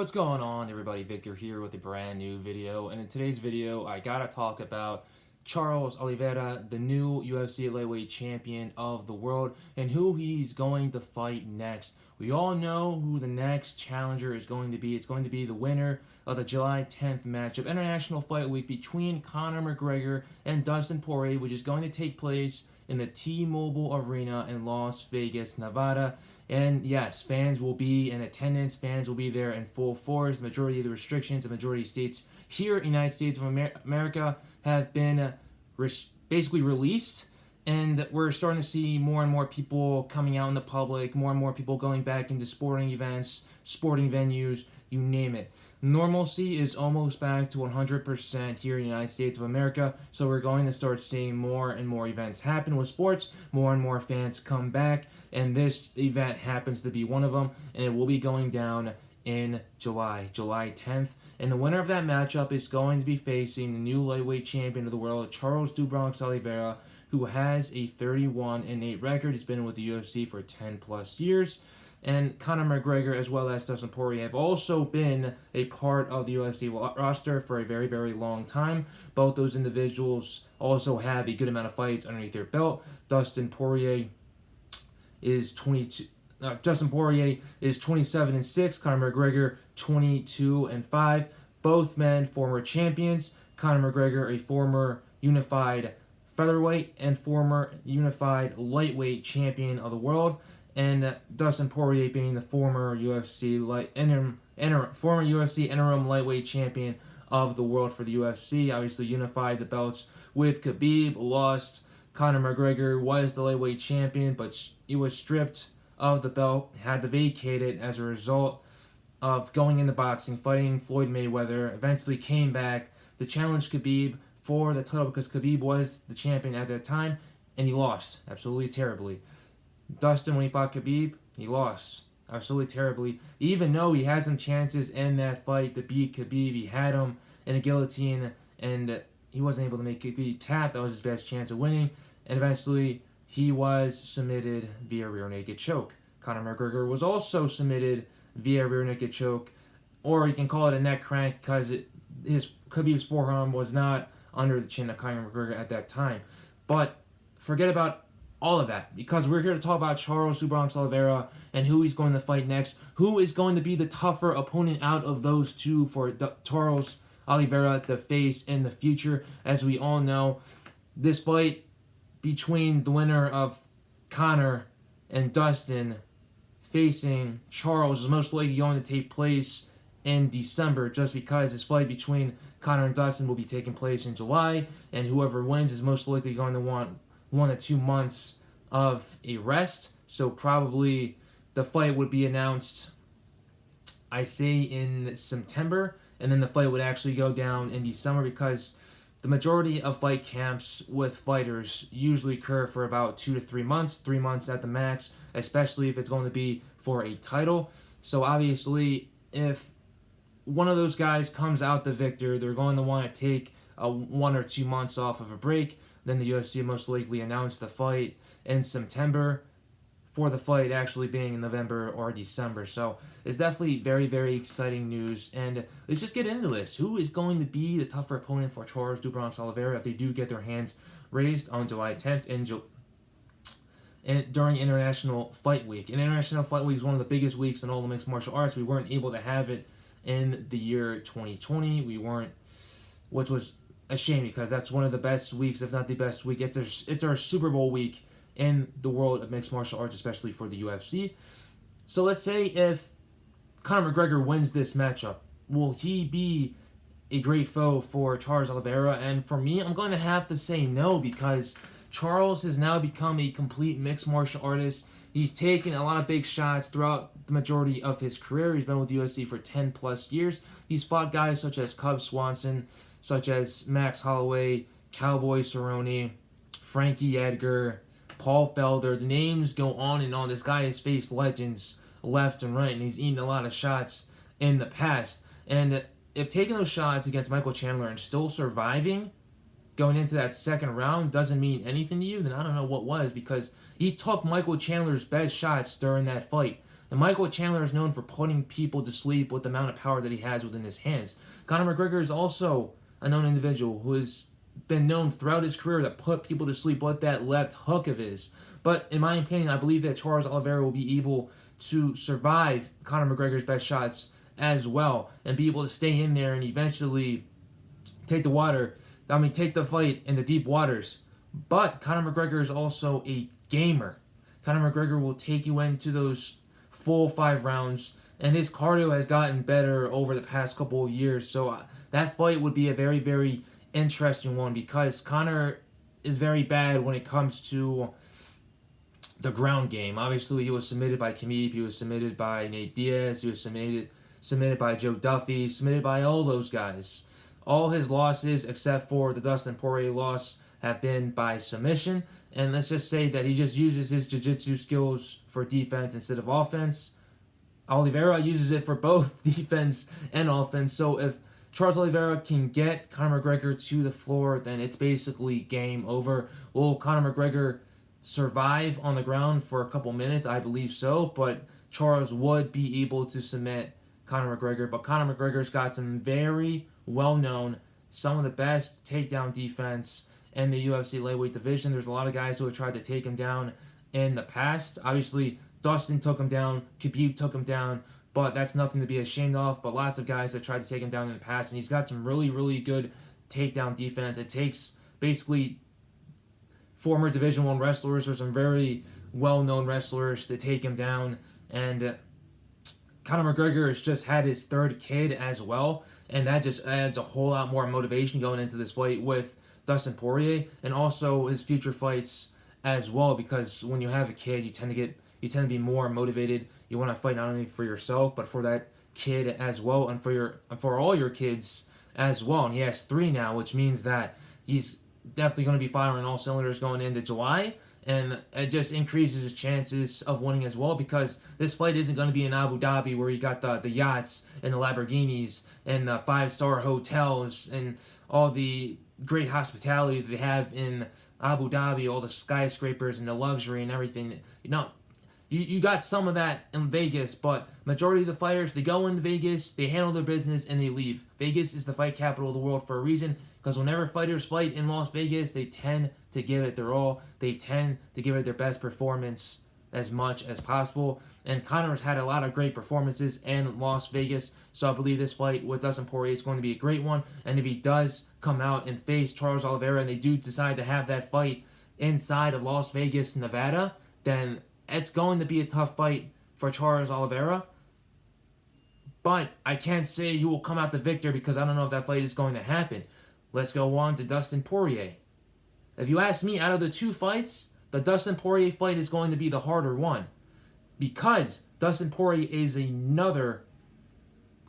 What's going on, everybody? Victor here with a brand new video, and in today's video I gotta talk about Charles Oliveira, the new UFC lightweight champion of the world, and who he's going to fight next. We all know who the next challenger is going to be. It's going to be the winner of the July 10th matchup, International Fight Week, between Conor McGregor and Dustin Poirier, which is going to take place in the T-Mobile Arena in Las Vegas, Nevada. And yes, fans will be in attendance. Fans will be there in full force. The majority of the restrictions, the majority of states here in the United States of America have been basically released. And we're starting to see more and more people coming out in the public, more and more people going back into sporting events, sporting venues, you name it. Normalcy is almost back to 100% here in the United States of America, so we're going to start seeing more and more events happen with sports, more and more fans come back, and this event happens to be one of them, and it will be going down in July 10th. And the winner of that matchup is going to be facing the new lightweight champion of the world, Charles Oliveira, who has a 31-8 record. He's been with the UFC for 10 plus years. And Conor McGregor, as well as Dustin Poirier, have also been a part of the UFC roster for a very, very long time. Both those individuals also have a good amount of fights underneath their belt. Dustin Poirier is 27-6. Conor McGregor 22-5. Both men former champions. Conor McGregor, a former unified featherweight and former unified lightweight champion of the world, and Dustin Poirier being the former UFC interim lightweight champion of the world for the UFC. Obviously unified the belts with Khabib, lost. Conor McGregor was the lightweight champion, but he was stripped of the belt, had to vacate it as a result of going into boxing, fighting Floyd Mayweather, eventually came back to challenge Khabib for the title because Khabib was the champion at that time, and he lost absolutely terribly. Dustin, when he fought Khabib, he lost absolutely terribly. Even though he had some chances in that fight to beat Khabib, he had him in a guillotine, and he wasn't able to make Khabib tap. That was his best chance of winning, and eventually he was submitted via rear naked choke. Conor McGregor was also submitted via rear naked choke, or you can call it a neck crank because Khabib's forearm was not under the chin of Conor McGregor at that time. But forget about all of that, because we're here to talk about Charles Oliveira and who he's going to fight next. Who is going to be the tougher opponent out of those two for Charles Oliveira to face in the future? As we all know, this fight between the winner of Conor and Dustin facing Charles is most likely going to take place in December, just because this fight between Conor and Dustin will be taking place in July, and whoever wins is most likely going to want 1 to 2 months of a rest. So probably the fight would be announced, I say, in September, and then the fight would actually go down in December, because the majority of fight camps with fighters usually occur for about 2 to 3 months, 3 months at the max, especially if it's going to be for a title. So obviously, if one of those guys comes out the victor, they're going to want to take 1 or 2 months off of a break. Then the UFC most likely announced the fight in September, for the fight actually being in November or December. So it's definitely very, very exciting news. And let's just get into this. Who is going to be the tougher opponent for Charles Oliveira if they do get their hands raised on July 10th and during International Fight Week? And International Fight Week is one of the biggest weeks in all the mixed martial arts. We weren't able to have it in the year 2020. Which was a shame, because that's one of the best weeks, if not the best week. It's our Super Bowl week in the world of mixed martial arts, especially for the UFC. So let's say if Conor McGregor wins this matchup, will he be a great foe for Charles Oliveira? And for me, I'm going to have to say no, because Charles has now become a complete mixed martial artist. He's taken a lot of big shots throughout the majority of his career. He's been with the UFC for 10 plus years. He's fought guys such as Cub Swanson, such as Max Holloway, Cowboy Cerrone, Frankie Edgar, Paul Felder. The names go on and on. This guy has faced legends left and right, and he's eaten a lot of shots in the past. And if taking those shots against Michael Chandler and still surviving going into that second round doesn't mean anything to you, then I don't know what was, because he took Michael Chandler's best shots during that fight. And Michael Chandler is known for putting people to sleep with the amount of power that he has within his hands. Conor McGregor is also a known individual who has been known throughout his career to put people to sleep with that left hook of his. But in my opinion, I believe that Charles Oliveira will be able to survive Conor McGregor's best shots as well and be able to stay in there and eventually take the fight in the deep waters. But Conor McGregor is also a gamer. Conor McGregor will take you into those full 5 rounds, and his cardio has gotten better over the past couple of years. So that fight would be a very, very interesting one because Conor is very bad when it comes to the ground game. Obviously, he was submitted by Khabib, he was submitted by Nate Diaz, he was submitted by Joe Duffy, submitted by all those guys. All his losses, except for the Dustin Poirier loss, have been by submission. And let's just say that he just uses his jiu-jitsu skills for defense instead of offense. Oliveira uses it for both defense and offense. So if Charles Oliveira can get Conor McGregor to the floor, then it's basically game over. Will Conor McGregor survive on the ground for a couple minutes? I believe so, but Charles would be able to submit Conor McGregor. But Conor McGregor's got some very well-known, some of the best takedown defense in the UFC lightweight division. There's a lot of guys who have tried to take him down in the past. Obviously, Dustin took him down, Khabib took him down, but that's nothing to be ashamed of. But lots of guys have tried to take him down in the past, and he's got some really, really good takedown defense. It takes basically former Division I wrestlers or some very well-known wrestlers to take him down. And Conor McGregor has just had his 3rd kid as well, and that just adds a whole lot more motivation going into this fight with Dustin Poirier, and also his future fights as well, because when you have a kid, you tend to be more motivated. You want to fight not only for yourself, but for that kid as well, and for all your kids as well. And he has 3 now, which means that he's definitely going to be firing all cylinders going into July, and it just increases his chances of winning as well, because this fight isn't going to be in Abu Dhabi where you got the yachts and the Lamborghinis and the 5-star hotels and all the great hospitality that they have in Abu Dhabi, all the skyscrapers and the luxury and everything. You got some of that in Vegas, but majority of the fighters, they go into Vegas, they handle their business, and they leave. Vegas is the fight capital of the world for a reason, because whenever fighters fight in Las Vegas, they tend to give it their all. They tend to give it their best performance as much as possible. And Conor's had a lot of great performances in Las Vegas, so I believe this fight with Dustin Poirier is going to be a great one. And if he does come out and face Charles Oliveira, and they do decide to have that fight inside of Las Vegas, Nevada, then it's going to be a tough fight for Charles Oliveira. But I can't say who will come out the victor, because I don't know if that fight is going to happen. Let's go on to Dustin Poirier. If you ask me, out of the 2 fights, the Dustin Poirier fight is going to be the harder one, because Dustin Poirier is another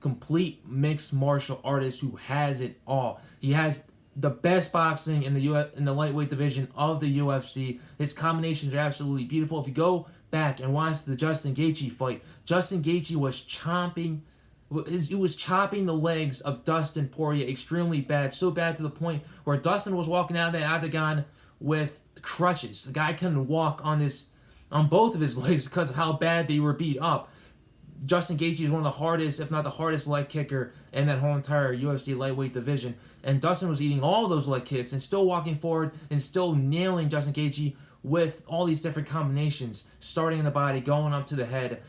complete mixed martial artist who has it all. He has the best boxing in the lightweight division of the UFC. His combinations are absolutely beautiful. If you go back and watch the Justin Gaethje fight, Justin Gaethje was chopping the legs of Dustin Poirier extremely bad, so bad to the point where Dustin was walking out of that octagon with crutches. The guy couldn't walk on both of his legs because of how bad they were beat up. Justin Gaethje is one of the hardest, if not the hardest, leg kicker in that whole entire UFC lightweight division. And Dustin was eating all those leg kicks and still walking forward and still nailing Justin Gaethje with all these different combinations, starting in the body, going up to the head,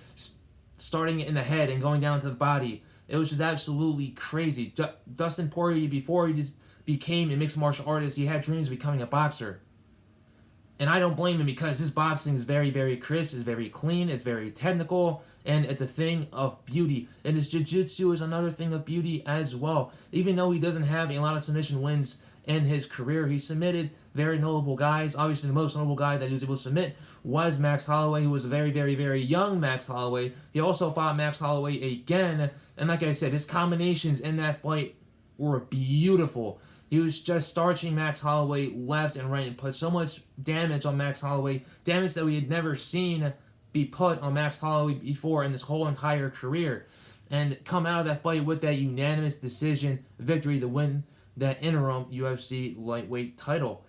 starting in the head and going down to the body. It was just absolutely crazy. Dustin Poirier, before he just became a mixed martial artist, he had dreams of becoming a boxer. And I don't blame him, because his boxing is very, very crisp, it's very clean, it's very technical, and it's a thing of beauty. And his jiu-jitsu is another thing of beauty as well. Even though he doesn't have a lot of submission wins in his career, he submitted very notable guys. Obviously, the most notable guy that he was able to submit was Max Holloway, who was a very, very, very young Max Holloway. He also fought Max Holloway again, and like I said, his combinations in that fight were beautiful. He was just starching Max Holloway left and right and put so much damage on Max Holloway, damage that we had never seen be put on Max Holloway before in his whole entire career. And come out of that fight with that unanimous decision victory to win that interim UFC lightweight title.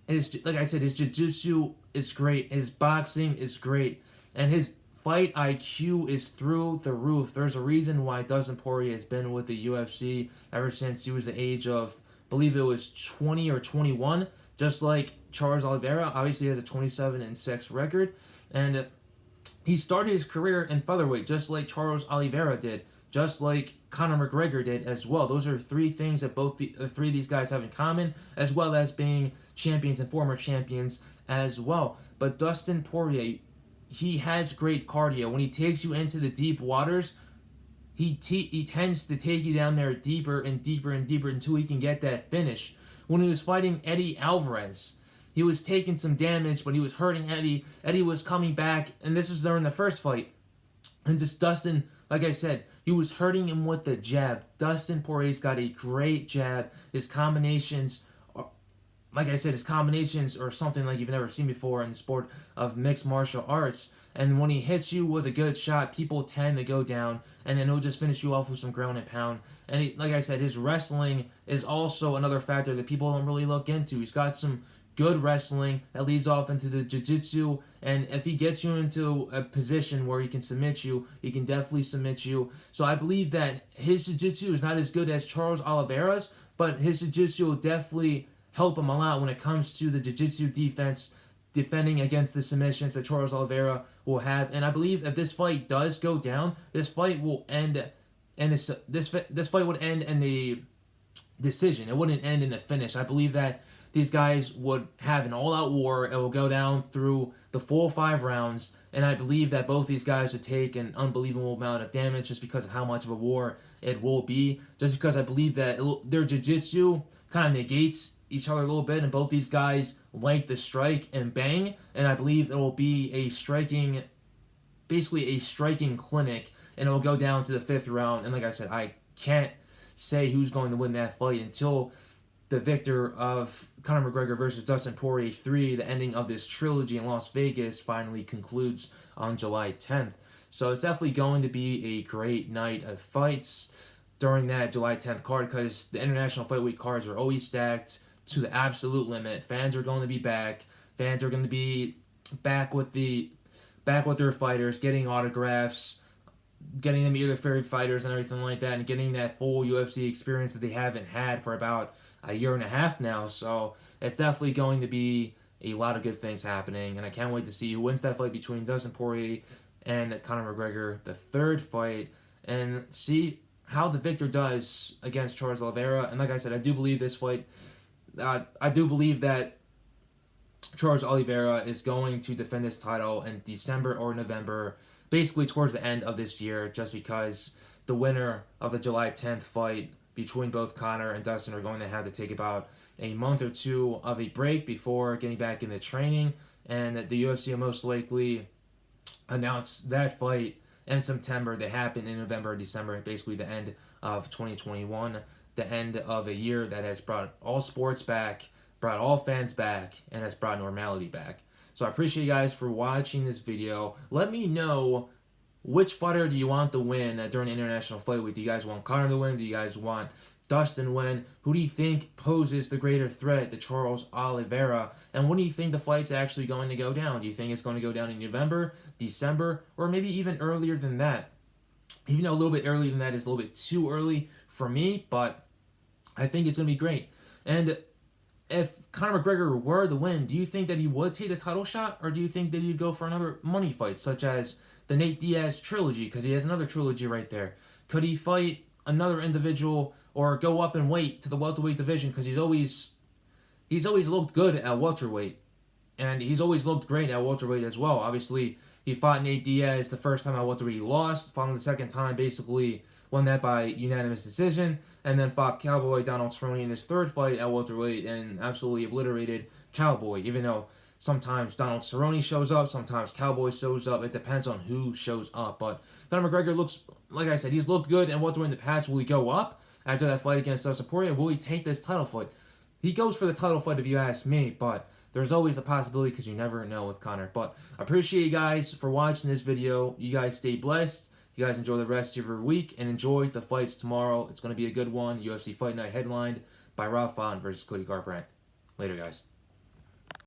And like I said, his jiu-jitsu is great, his boxing is great, and his fight IQ is through the roof. There's a reason why Dustin Poirier has been with the UFC ever since he was the age of, I believe it was 20 or 21. Just like Charles Oliveira, obviously he has a 27-6 record, and he started his career in featherweight, just like Charles Oliveira did, just like Conor McGregor did as well. Those are three things that both the three of these guys have in common, as well as being champions and former champions as well. But Dustin Poirier, he has great cardio. When he takes you into the deep waters, he tends to take you down there deeper and deeper and deeper until he can get that finish. When he was fighting Eddie Alvarez, he was taking some damage, but he was hurting Eddie. Eddie was coming back, and this was during the first fight. And just Dustin, like I said, he was hurting him with the jab. Dustin Poirier's got a great jab. His combinations, like I said, his combinations are something like you've never seen before in the sport of mixed martial arts. And when he hits you with a good shot, people tend to go down, and then he'll just finish you off with some ground and pound. And he, like I said, his wrestling is also another factor that people don't really look into. He's got some good wrestling that leads off into the jiu-jitsu, and if he gets you into a position where he can submit you, he can definitely submit you. So I believe that his jiu-jitsu is not as good as Charles Oliveira's, but his jiu-jitsu will definitely help him a lot when it comes to the jiu-jitsu defense, defending against the submissions that Charles Oliveira will have. And I believe if this fight does go down, this fight will end, and this fight would end in a decision. It wouldn't end in a finish. I believe that these guys would have an all-out war. It will go down through the full 5 rounds, and I believe that both these guys would take an unbelievable amount of damage just because of how much of a war it will be. Just because I believe that their jiu-jitsu kind of negates each other a little bit, and both these guys like to strike and bang, and I believe it will be a striking, basically a striking clinic, and it will go down to the 5th round. And like I said, I can't say who's going to win that fight until the victor of Conor McGregor versus Dustin Poirier 3, the ending of this trilogy in Las Vegas, finally concludes on July 10th. So it's definitely going to be a great night of fights during that July 10th card, because the International Fight Week cards are always stacked to the absolute limit. Fans are going to be back. Fans are going to be back with their fighters, getting autographs, getting them either favorite fighters and everything like that, and getting that full UFC experience that they haven't had for about a year and a half now. So it's definitely going to be a lot of good things happening, and I can't wait to see who wins that fight between Dustin Poirier and Conor McGregor, the 3rd fight, and see how the victor does against Charles Oliveira. And like I said, I do believe this fight, I do believe that Charles Oliveira is going to defend his title in December or November, basically towards the end of this year, just because the winner of the July 10th fight between both Conor and Dustin are going to have to take about a month or 2 of a break before getting back into training, and the UFC will most likely announce that fight in September to happen in November or December, basically the end of 2021, the end of a year that has brought all sports back, brought all fans back, and has brought normality back. So I appreciate you guys for watching this video. Let me know, which fighter do you want to win during the International Fight Week? Do you guys want Conor to win? Do you guys want Dustin to win? Who do you think poses the greater threat to Charles Oliveira? And when do you think the fight's actually going to go down? Do you think it's going to go down in November, December, or maybe even earlier than that? Even though a little bit earlier than that is a little bit too early for me, but I think it's going to be great. And if Conor McGregor were to win, do you think that he would take the title shot, or do you think that he'd go for another money fight, such as the Nate Diaz trilogy, because he has another trilogy right there? Could he fight another individual or go up in weight to the welterweight division, because he's always looked good at welterweight, and he's always looked great at welterweight as well. Obviously, he fought Nate Diaz the first time at welterweight, he lost. Fought him the second time, basically won that by unanimous decision, and then fought Cowboy Donald Cerrone in his 3rd fight at welterweight and absolutely obliterated Cowboy, even though sometimes Donald Cerrone shows up, sometimes Cowboy shows up. It depends on who shows up. But Conor McGregor looks, like I said, he's looked good in welterweight in the past. Will he go up after that fight against Dustin Poirier? Will he take this title fight? He goes for the title fight if you ask me, but there's always a possibility because you never know with Conor. But I appreciate you guys for watching this video. You guys stay blessed. You guys enjoy the rest of your week and enjoy the fights tomorrow. It's going to be a good one. UFC Fight Night headlined by Rob Font versus Cody Garbrandt. Later, guys.